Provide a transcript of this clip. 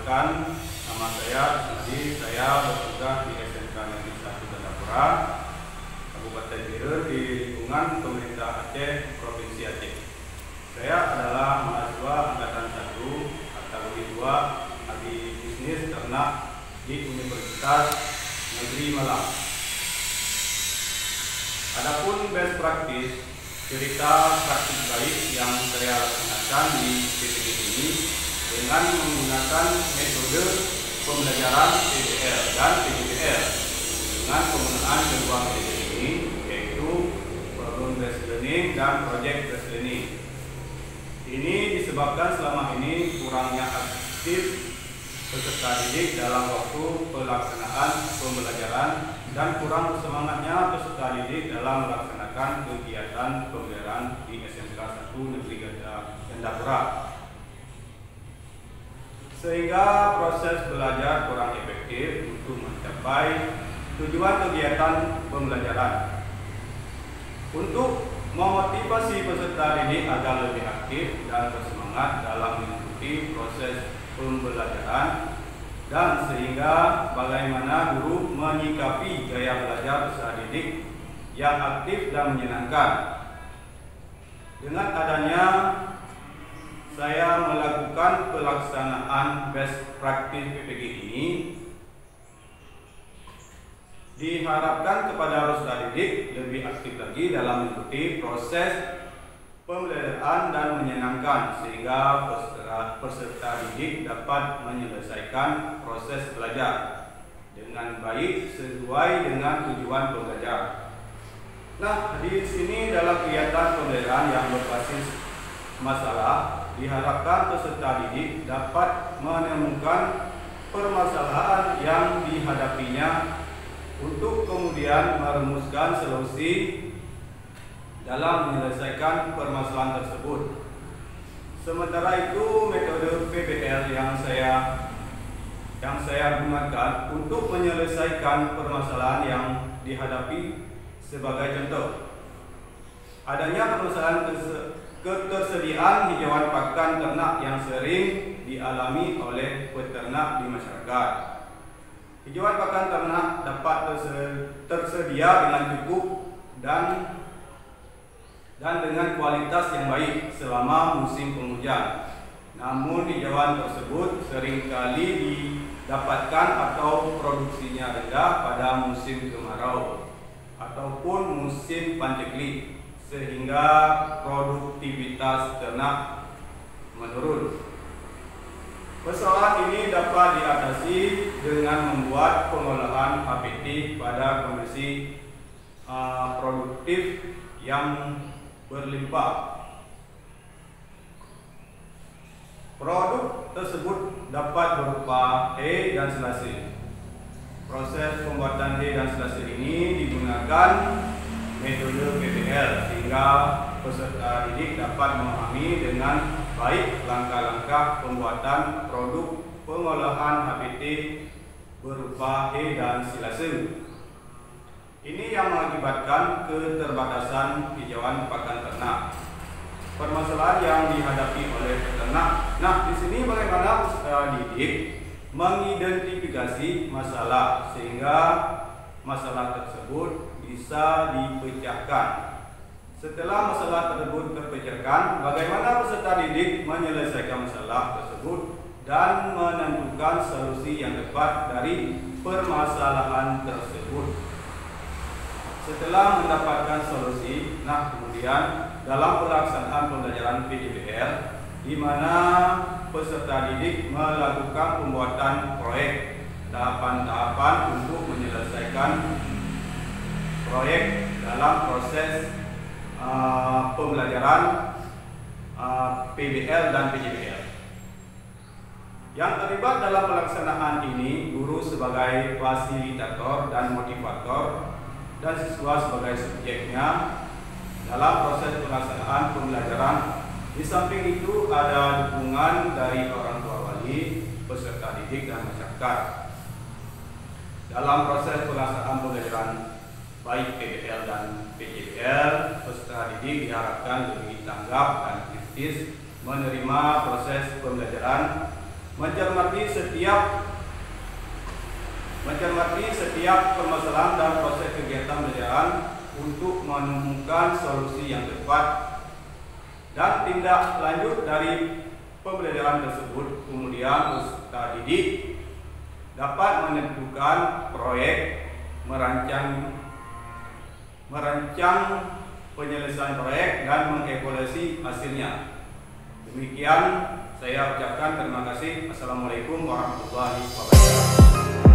perkenalkan, nama saya Ismadi. Saya bertugas di SMK Negeri 1 Tandapura, Kabupaten Biren di lingkungan pemerintah Aceh, Provinsi Aceh. Saya adalah mahasiswa angkatan 1 kategori 2 Agi Bisnis Ternak di Universitas Negeri Malang. Adapun best practice, cerita praktik baik yang saya laksanakan di PPG ini dengan menggunakan metode pembelajaran PBL dan PJBL dengan penggunaan kedua metode ini, yaitu problem based learning dan project based learning. Ini disebabkan selama ini kurangnya aktif peserta didik dalam waktu pelaksanaan pembelajaran dan kurang bersemangatnya peserta didik dalam melaksanakan kegiatan pembelajaran di SMK 1 Negeri Tandapura, sehingga proses belajar kurang efektif untuk mencapai tujuan kegiatan pembelajaran. Untuk memotivasi peserta didik agar lebih aktif dan bersemangat dalam mengikuti proses pembelajaran, dan sehingga bagaimana guru menyikapi gaya belajar peserta didik yang aktif dan menyenangkan. Dengan adanya saya melakukan pelaksanaan best practice PPG ini, diharapkan kepada peserta didik lebih aktif lagi dalam mengikuti proses pembelajaran dan menyenangkan, sehingga peserta didik dapat menyelesaikan proses belajar dengan baik sesuai dengan tujuan pembelajar. Nah, di sini dalam kegiatan pembelajaran yang berbasis masalah, diharapkan peserta didik dapat menemukan permasalahan yang dihadapinya untuk kemudian merumuskan solusi dalam menyelesaikan permasalahan tersebut. Sementara itu, metode PBL yang saya gunakan untuk menyelesaikan permasalahan yang dihadapi sebagai contoh, adanya permasalahan ketersediaan hijauan pakan ternak yang sering dialami oleh peternak di masyarakat. Hijauan pakan ternak dapat tersedia dengan cukup dan dengan kualitas yang baik selama musim penghujan. Namun hijauan tersebut seringkali didapatkan atau produksinya rendah pada musim kemarau ataupun musim panceklik, sehingga produktivitas ternak menurun. Persoalan ini dapat diatasi dengan membuat pengolahan HPT pada kondisi produktif yang berlimpah. Produk tersebut dapat berupa hay dan selasih. Proses pembuatan hay dan selasih ini digunakan metode PBL, sehingga peserta didik dapat memahami dengan baik langkah-langkah pembuatan produk pengolahan HPT berupa hay dan silase. Ini yang mengakibatkan keterbatasan hijauan pakan ternak. Permasalahan yang dihadapi oleh peternak. Nah, di sini bagaimana peserta didik mengidentifikasi masalah sehingga masalah tersebut bisa dipecahkan. Setelah masalah tersebut terpecahkan, bagaimana peserta didik menyelesaikan masalah tersebut dan menentukan solusi yang tepat dari permasalahan tersebut. Setelah mendapatkan solusi, nah kemudian dalam pelaksanaan pembelajaran PJBL, di mana peserta didik melakukan pembuatan proyek tahapan-tahapan untuk menyelesaikan proyek dalam proses pembelajaran PBL dan PJBL. Yang terlibat dalam pelaksanaan ini guru sebagai fasilitator dan motivator, dan siswa sebagai subjeknya dalam proses pelaksanaan pembelajaran. Di samping itu ada dukungan dari orang tua wali, peserta didik dan masyarakat. Dalam proses pelaksanaan pembelajaran baik PBL dan PJBL, peserta didik diharapkan lebih tanggap dan kritis menerima proses pembelajaran mencermati setiap permasalahan dan proses kegiatan pembelajaran untuk menemukan solusi yang tepat, dan tindak lanjut dari pembelajaran tersebut. Kemudian peserta didik dapat menentukan proyek, merancang penyelesaian proyek, dan mengevaluasi hasilnya. Demikian saya ucapkan terima kasih. Assalamualaikum warahmatullahi wabarakatuh.